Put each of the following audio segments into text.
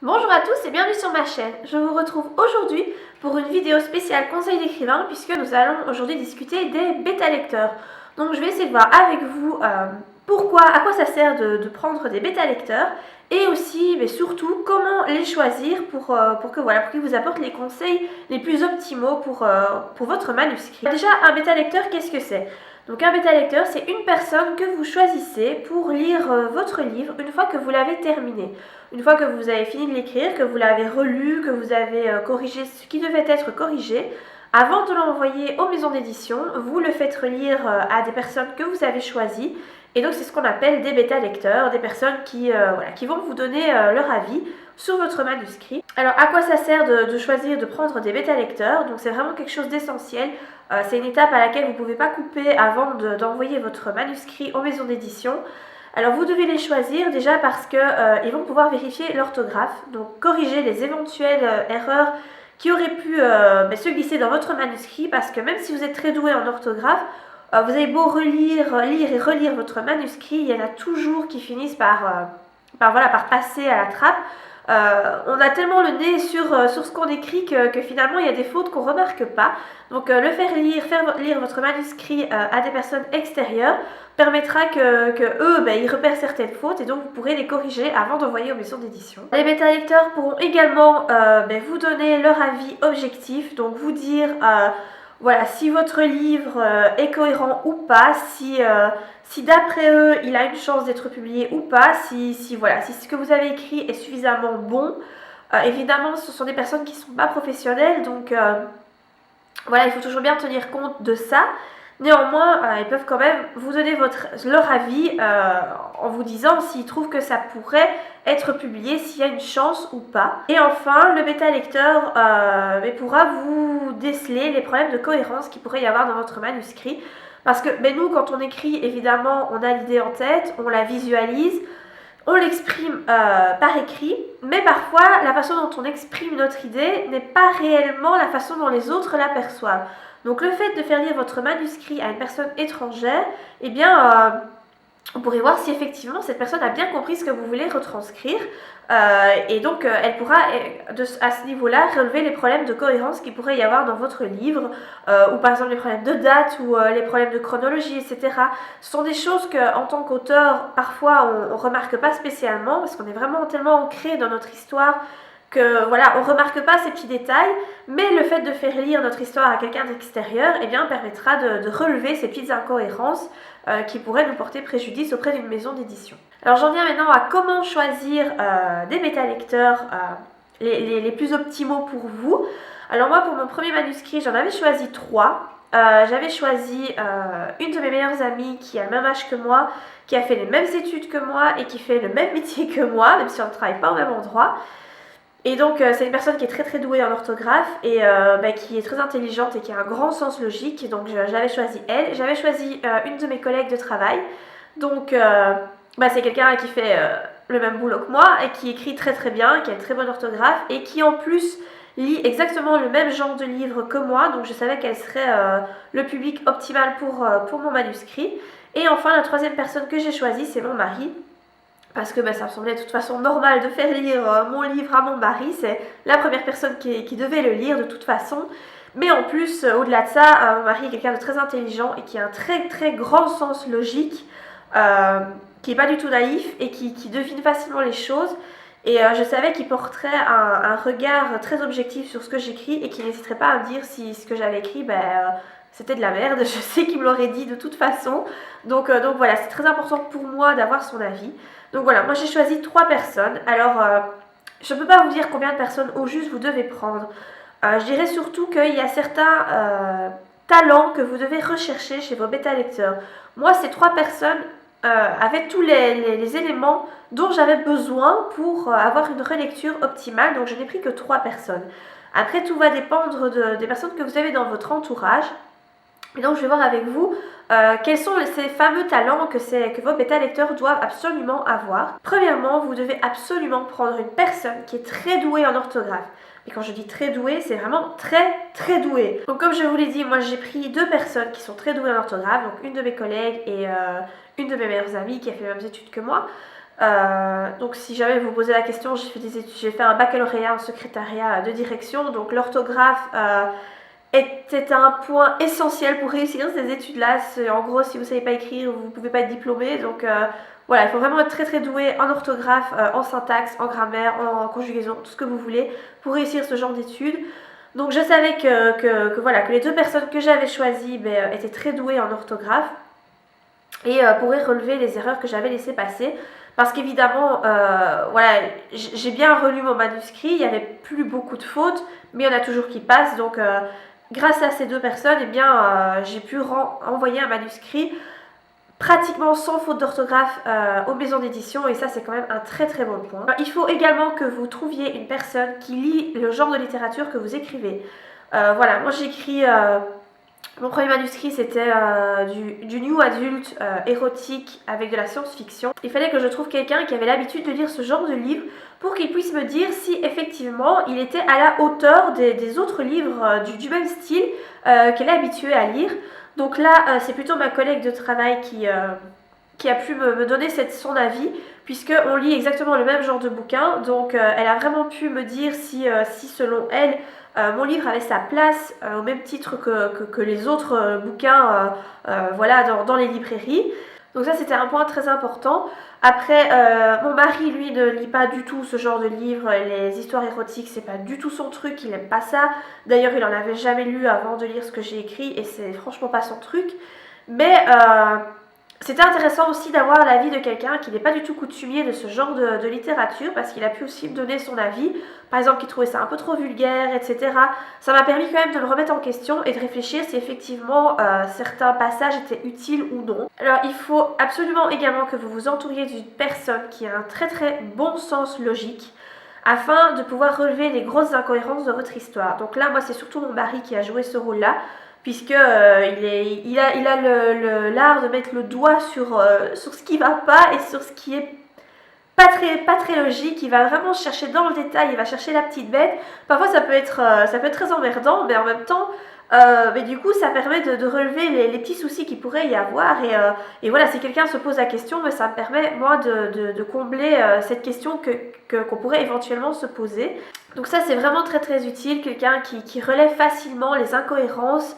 Bonjour à tous et bienvenue sur ma chaîne. Je vous retrouve aujourd'hui pour une vidéo spéciale conseil d'écrivain puisque nous allons aujourd'hui discuter des bêta-lecteurs. Donc je vais essayer de voir avec vous à quoi ça sert de prendre des bêta-lecteurs et aussi, mais surtout, comment les choisir pour qu'ils vous apportent les conseils les plus optimaux pour votre manuscrit. Déjà, un bêta-lecteur, qu'est-ce que c'est ? Donc un bêta-lecteur, c'est une personne que vous choisissez pour lire votre livre une fois que vous l'avez terminé. Une fois que vous avez fini de l'écrire, que vous l'avez relu, que vous avez corrigé ce qui devait être corrigé, avant de l'envoyer aux maisons d'édition, vous le faites relire à des personnes que vous avez choisies. Et donc c'est ce qu'on appelle des bêta-lecteurs, des personnes qui vont vous donner leur avis sur votre manuscrit. Alors à quoi ça sert de choisir de prendre des bêta-lecteurs? Donc c'est vraiment quelque chose d'essentiel. C'est une étape à laquelle vous ne pouvez pas couper avant d'envoyer votre manuscrit aux maisons d'édition. Alors vous devez les choisir déjà parce qu'ils vont pouvoir vérifier l'orthographe, donc corriger les éventuelles erreurs qui auraient pu se glisser dans votre manuscrit, parce que même si vous êtes très doué en orthographe, vous avez beau lire et relire votre manuscrit, il y en a toujours qui finissent par passer à la trappe. On a tellement le nez sur ce qu'on écrit que finalement il y a des fautes qu'on ne remarque pas. Donc faire lire votre manuscrit à des personnes extérieures permettra que eux ils repèrent certaines fautes et donc vous pourrez les corriger avant d'envoyer aux maisons d'édition. Les bêta-lecteurs pourront également vous donner leur avis objectif, donc vous dire si votre livre est cohérent ou pas, si d'après eux il a une chance d'être publié ou pas, si ce que vous avez écrit est suffisamment bon. Évidemment, ce sont des personnes qui ne sont pas professionnelles, donc il faut toujours bien tenir compte de ça. Néanmoins, ils peuvent quand même vous donner leur avis en vous disant s'ils trouvent que ça pourrait être publié, s'il y a une chance ou pas. Et enfin, le bêta-lecteur pourra vous déceler les problèmes de cohérence qu'il pourrait y avoir dans votre manuscrit. Parce que nous, quand on écrit, évidemment, on a l'idée en tête, on la visualise, on l'exprime par écrit, mais parfois, la façon dont on exprime notre idée n'est pas réellement la façon dont les autres l'aperçoivent. Donc le fait de faire lire votre manuscrit à une personne étrangère, vous pourrez voir si effectivement cette personne a bien compris ce que vous voulez retranscrire et donc elle pourra à ce niveau-là relever les problèmes de cohérence qu'il pourrait y avoir dans votre livre ou par exemple les problèmes de date ou les problèmes de chronologie, etc. Ce sont des choses qu'en tant qu'auteur, parfois on ne remarque pas spécialement parce qu'on est vraiment tellement ancré dans notre histoire que on remarque pas ces petits détails, mais le fait de faire lire notre histoire à quelqu'un d'extérieur permettra de relever ces petites incohérences qui pourraient nous porter préjudice auprès d'une maison d'édition. Alors j'en viens maintenant à comment choisir des bêta-lecteurs les plus optimaux pour vous. Alors moi, pour mon premier manuscrit, j'en avais choisi 3. J'avais choisi une de mes meilleures amies qui a le même âge que moi, qui a fait les mêmes études que moi et qui fait le même métier que moi, même si on ne travaille pas au même endroit. Et donc c'est une personne qui est très très douée en orthographe et qui est très intelligente et qui a un grand sens logique. Donc j'avais choisi elle. J'avais choisi une de mes collègues de travail. Donc c'est quelqu'un qui fait le même boulot que moi et qui écrit très très bien, qui a une très bonne orthographe et qui en plus lit exactement le même genre de livre que moi. Donc je savais qu'elle serait le public optimal pour mon manuscrit. Et enfin la troisième personne que j'ai choisie, c'est mon mari. Parce que ça me semblait de toute façon normal de faire lire mon livre à mon mari. C'est la première personne qui devait le lire de toute façon. Mais en plus, au-delà de ça, mon mari est quelqu'un de très intelligent et qui a un très très grand sens logique, qui n'est pas du tout naïf et qui devine facilement les choses. Et je savais qu'il porterait un regard très objectif sur ce que j'écris et qu'il n'hésiterait pas à me dire si ce que j'avais écrit, c'était de la merde. Je sais qu'il me l'aurait dit de toute façon. Donc voilà, c'est très important pour moi d'avoir son avis. Donc voilà, moi j'ai choisi 3 personnes. Alors, je ne peux pas vous dire combien de personnes au juste vous devez prendre. Je dirais surtout qu'il y a certains talents que vous devez rechercher chez vos bêta-lecteurs. Moi, ces 3 personnes avaient tous les éléments dont j'avais besoin pour avoir une relecture optimale. Donc je n'ai pris que 3 personnes. Après, tout va dépendre des personnes que vous avez dans votre entourage. Et donc je vais voir avec vous quels sont ces fameux talents que vos bêta-lecteurs doivent absolument avoir. Premièrement, vous devez absolument prendre une personne qui est très douée en orthographe. Et quand je dis très douée, c'est vraiment très très douée. Donc comme je vous l'ai dit, moi j'ai pris 2 personnes qui sont très douées en orthographe, donc une de mes collègues et une de mes meilleures amies qui a fait les mêmes études que moi. Donc si jamais vous posez la question, j'ai fait un baccalauréat en secrétariat de direction, donc l'orthographe était un point essentiel pour réussir ces études-là. En gros, si vous ne savez pas écrire, vous ne pouvez pas être diplômé. Donc voilà, il faut vraiment être très très doué en orthographe, en syntaxe, en grammaire, en conjugaison, tout ce que vous voulez pour réussir ce genre d'études. Donc je savais que les deux personnes que j'avais choisies étaient très douées en orthographe et pourraient relever les erreurs que j'avais laissées passer. Parce qu'évidemment, j'ai bien relu mon manuscrit, il n'y avait plus beaucoup de fautes, mais il y en a toujours qui passent. Donc grâce à ces deux personnes, j'ai pu envoyer un manuscrit pratiquement sans faute d'orthographe aux maisons d'édition, et ça c'est quand même un très très bon point. Alors, il faut également que vous trouviez une personne qui lit le genre de littérature que vous écrivez. Voilà, moi j'écris... mon premier manuscrit c'était du new adulte érotique avec de la science-fiction. Il fallait que je trouve quelqu'un qui avait l'habitude de lire ce genre de livre pour qu'il puisse me dire si effectivement il était à la hauteur des autres livres du même style qu'elle est habituée à lire. Donc là, c'est plutôt ma collègue de travail qui a pu me donner son avis, puisqu'on lit exactement le même genre de bouquin. Donc elle a vraiment pu me dire si selon elle, mon livre avait sa place au même titre que les autres bouquins dans les librairies. Donc ça c'était un point très important. Après, mon mari lui ne lit pas du tout ce genre de livre, les histoires érotiques c'est pas du tout son truc, il aime pas ça. D'ailleurs il en avait jamais lu avant de lire ce que j'ai écrit et c'est franchement pas son truc. Mais c'était intéressant aussi d'avoir l'avis de quelqu'un qui n'est pas du tout coutumier de ce genre de littérature, parce qu'il a pu aussi me donner son avis, par exemple qu'il trouvait ça un peu trop vulgaire, etc. Ça m'a permis quand même de me remettre en question et de réfléchir si effectivement certains passages étaient utiles ou non. Alors il faut absolument également que vous vous entouriez d'une personne qui a un très très bon sens logique, afin de pouvoir relever les grosses incohérences de votre histoire. Donc là, moi c'est surtout mon mari qui a joué ce rôle-là, puisque il a l'art de mettre le doigt sur ce qui va pas et sur ce qui est pas très logique. Il va vraiment chercher dans le détail, il va chercher la petite bête. Parfois ça peut être très emmerdant, mais en même temps mais du coup ça permet de relever les petits soucis qu'il pourrait y avoir, et voilà, si quelqu'un se pose la question, mais ça me permet moi de combler cette question qu'on pourrait éventuellement se poser. Donc ça c'est vraiment très très utile, quelqu'un qui relève facilement les incohérences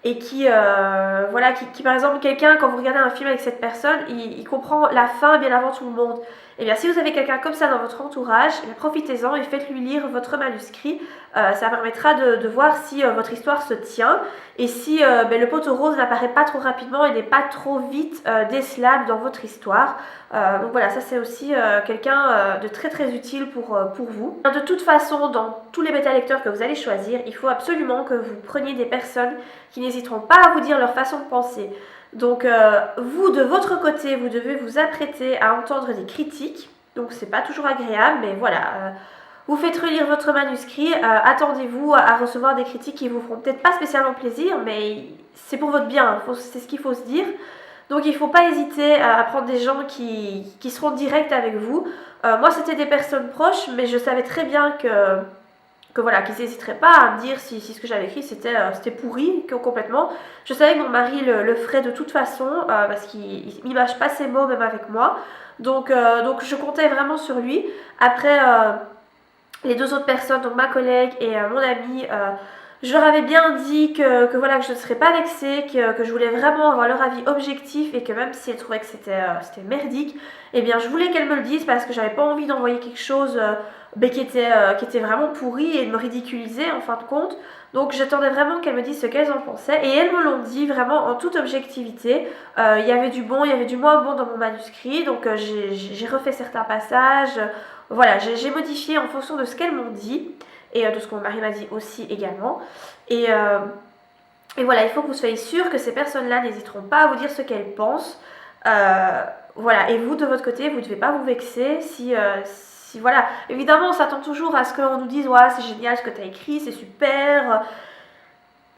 et qui par exemple, quelqu'un, quand vous regardez un film avec cette personne, il comprend la fin bien avant tout le monde. Et bien si vous avez quelqu'un comme ça dans votre entourage, profitez-en et faites-lui lire votre manuscrit. Ça permettra de voir si votre histoire se tient et si le poteau rose n'apparaît pas trop rapidement et n'est pas trop vite décelable dans votre histoire. Donc voilà, ça c'est aussi quelqu'un de très très utile pour vous. De toute façon, dans tous les bêta-lecteurs que vous allez choisir, il faut absolument que vous preniez des personnes qui n'hésiteront pas à vous dire leur façon de penser. Donc vous, de votre côté, vous devez vous apprêter à entendre des critiques. Donc c'est pas toujours agréable, mais voilà. Vous faites relire votre manuscrit, attendez-vous à recevoir des critiques qui vous feront peut-être pas spécialement plaisir, mais c'est pour votre bien, c'est ce qu'il faut se dire. Donc il ne faut pas hésiter à prendre des gens qui seront directs avec vous. Moi c'était des personnes proches, mais je savais très bien qu'ils n'hésiteraient pas à me dire si ce que j'avais écrit c'était pourri complètement. Je savais que mon mari le ferait de toute façon, parce qu'il n'image pas ses mots même avec moi. Donc je comptais vraiment sur lui. Après, les deux autres personnes, donc ma collègue et mon ami, je leur avais bien dit que je ne serais pas vexée, que je voulais vraiment avoir leur avis objectif, et que même si elles trouvaient que c'était merdique, eh bien je voulais qu'elles me le disent, parce que j'avais pas envie d'envoyer quelque chose qui était vraiment pourri et de me ridiculiser en fin de compte. Donc j'attendais vraiment qu'elles me disent ce qu'elles en pensaient, et elles me l'ont dit vraiment en toute objectivité. Il y avait du bon, il y avait du moins bon dans mon manuscrit, donc j'ai refait certains passages. Voilà, j'ai modifié en fonction de ce qu'elles m'ont dit et de ce que mon mari m'a dit aussi également. Et voilà, il faut que vous soyez sûr que ces personnes-là n'hésiteront pas à vous dire ce qu'elles pensent. Voilà, et vous de votre côté, vous ne devez pas vous vexer si voilà. Évidemment, on s'attend toujours à ce qu'on nous dise ouais, c'est génial ce que tu as écrit, c'est super.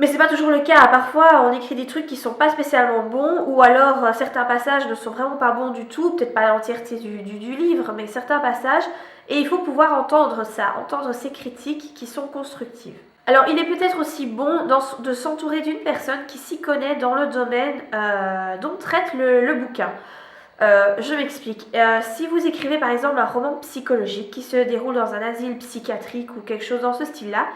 Mais c'est pas toujours le cas. Parfois, on écrit des trucs qui sont pas spécialement bons, ou alors certains passages ne sont vraiment pas bons du tout, peut-être pas l'entièreté du livre, mais certains passages. Et il faut pouvoir entendre ça, entendre ces critiques qui sont constructives. Alors, il est peut-être aussi bon de s'entourer d'une personne qui s'y connaît dans le domaine dont traite le bouquin. Je m'explique. Si vous écrivez par exemple un roman psychologique qui se déroule dans un asile psychiatrique ou quelque chose dans ce style-là,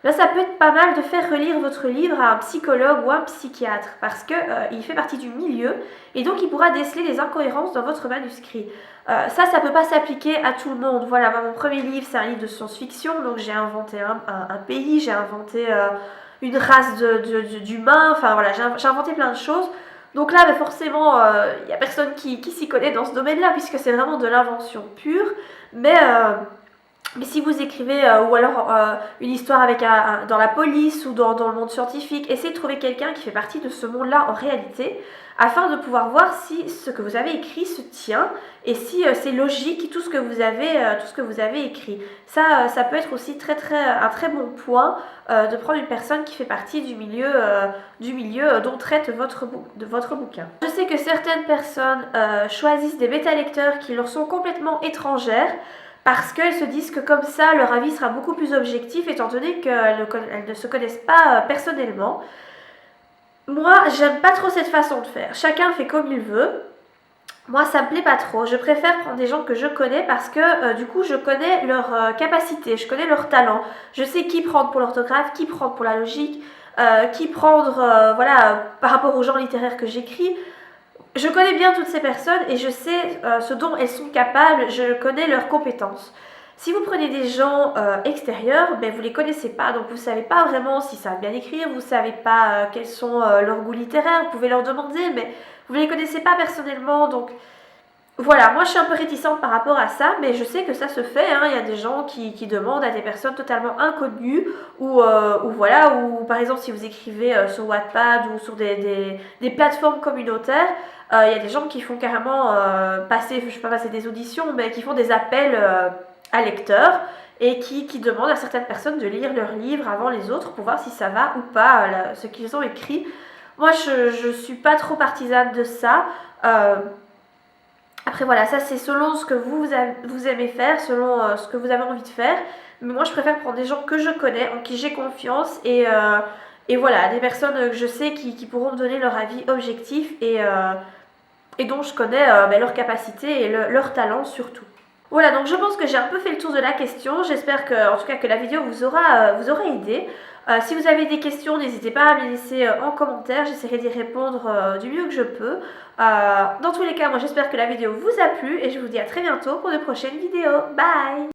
ben, ça peut être pas mal de faire relire votre livre à un psychologue ou un psychiatre parce que il fait partie du milieu et donc il pourra déceler les incohérences dans votre manuscrit. Ça peut pas s'appliquer à tout le monde. Voilà, moi, mon premier livre, c'est un livre de science-fiction, donc j'ai inventé un pays, j'ai inventé une race d'humains, enfin voilà, j'ai inventé plein de choses. Donc là, ben, forcément, il n'y a personne qui s'y connaît dans ce domaine-là, puisque c'est vraiment de l'invention pure. Mais si vous écrivez, ou alors une histoire avec dans la police ou dans le monde scientifique, essayez de trouver quelqu'un qui fait partie de ce monde-là en réalité, afin de pouvoir voir si ce que vous avez écrit se tient et si c'est logique tout ce que vous avez écrit. Ça peut être aussi un très bon point de prendre une personne qui fait partie du milieu dont traite votre bouquin. Je sais que certaines personnes choisissent des bêta-lecteurs qui leur sont complètement étrangères, parce qu'elles se disent que comme ça, leur avis sera beaucoup plus objectif, étant donné qu'elles ne se connaissent pas personnellement. Moi, j'aime pas trop cette façon de faire. Chacun fait comme il veut. Moi, ça me plaît pas trop. Je préfère prendre des gens que je connais parce que du coup, je connais leur capacité, je connais leur talent. Je sais qui prendre pour l'orthographe, qui prendre pour la logique, qui prendre voilà, par rapport aux genres littéraires que j'écris. Je connais bien toutes ces personnes et je sais ce dont elles sont capables, je connais leurs compétences. Si vous prenez des gens extérieurs, ben vous ne les connaissez pas, donc vous ne savez pas vraiment si ça va bien écrire, vous ne savez pas quels sont leurs goûts littéraires, vous pouvez leur demander, mais vous ne les connaissez pas personnellement, donc voilà, moi je suis un peu réticente par rapport à ça, mais je sais que ça se fait, hein. Il y a des gens qui demandent à des personnes totalement inconnues, ou voilà, ou par exemple si vous écrivez sur Wattpad ou sur des plateformes communautaires, il y a des gens qui font carrément passer, je ne sais pas passer des auditions, mais qui font des appels à lecteurs et qui demandent à certaines personnes de lire leurs livres avant les autres pour voir si ça va ou pas ce qu'ils ont écrit. Moi je suis pas trop partisane de ça. Après voilà, ça c'est selon ce que vous aimez faire, selon ce que vous avez envie de faire. Mais moi je préfère prendre des gens que je connais, en qui j'ai confiance et voilà, des personnes que je sais qui pourront me donner leur avis objectif et dont je connais leur capacité et leur talent surtout. Voilà, donc je pense que j'ai un peu fait le tour de la question. J'espère que, en tout cas, que la vidéo vous aura aidé. Si vous avez des questions, n'hésitez pas à me les laisser en commentaire. J'essaierai d'y répondre du mieux que je peux. Dans tous les cas, moi j'espère que la vidéo vous a plu et je vous dis à très bientôt pour de prochaines vidéos. Bye!